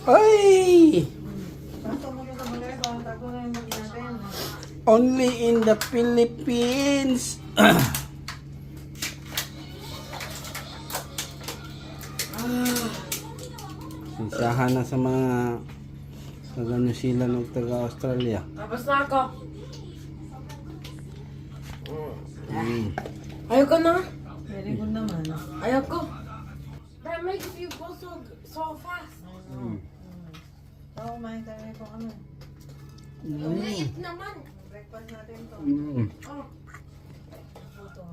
Ay! Pasok mo sa balay, bawang tago na yung bagay natin. Only in the Philippines. Sisahan na sa mga taga New Zealand o taga Australia. Tapos na ako. Mm. Ayoko na. Very good naman. Ayoko. That makes you go so fast. Oo, kumain tayo ito ano. Maliit naman. Breakfast natin to. Mm. Oh. Puto.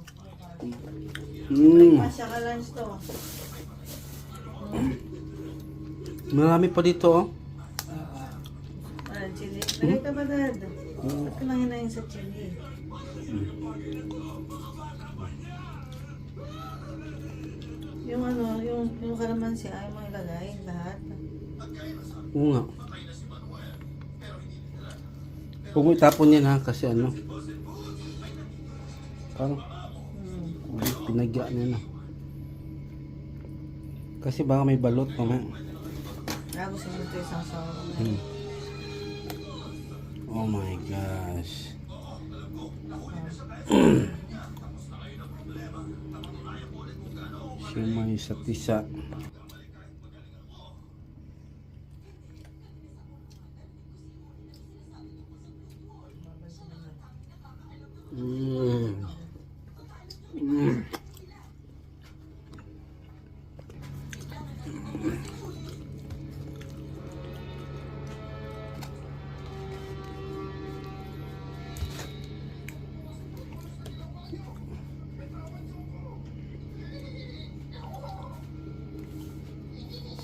Mm. Masya ka lunch to. Marami pa dito oh. Chili. Lagay ka ba, Dad? Ba't ka lang hinayin sa chili? Yung ano, yung kalamansi ayaw mo ilagay lahat. Oo nga. Huwag mo itapon yan ha, kasi ano. Parang pinagyan niya na. Kasi baka may balot pa man. Gusto mo ito isang sawa. Oh my gosh. Siya sa tisa.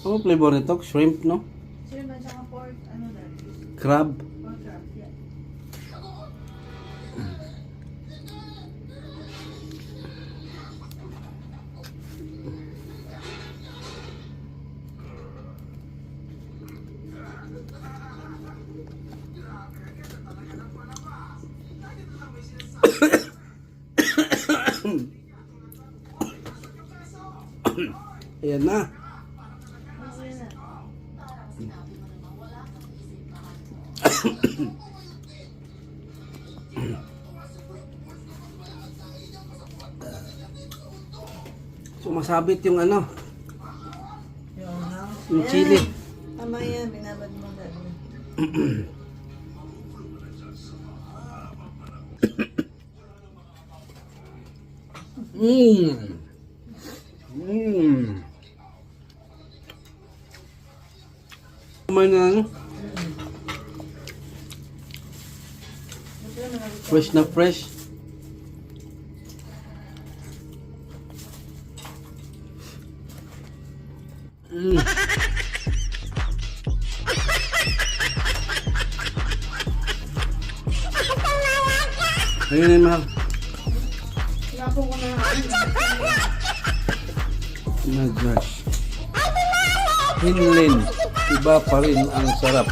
Ano flavor nito? Shrimp, no? Sino ba siya pork? Ano na? Crab. Pork crab, yeah. Ayan na. Sumasabit yung ano, yung chili. Tama yan, binabad mo Dad. Kumain na ano? Fresh na fresh. Ayun na mahal. Lapo ko na. Oh my gosh. Hinlin. Iba pa rin ang sarap.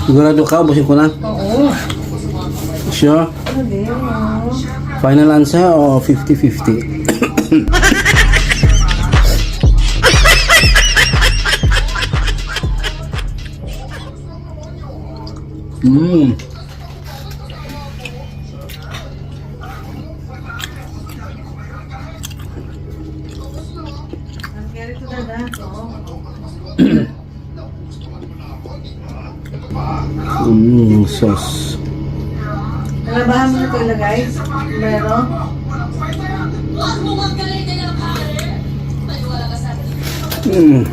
Sigurado ka, ubusin ko na. Oo. Sure? Ano din? Final answer o 50-50? Ang carry to Dad, ha? Sauce. Nalabahan mo na ito ilagay? Meron? Mm.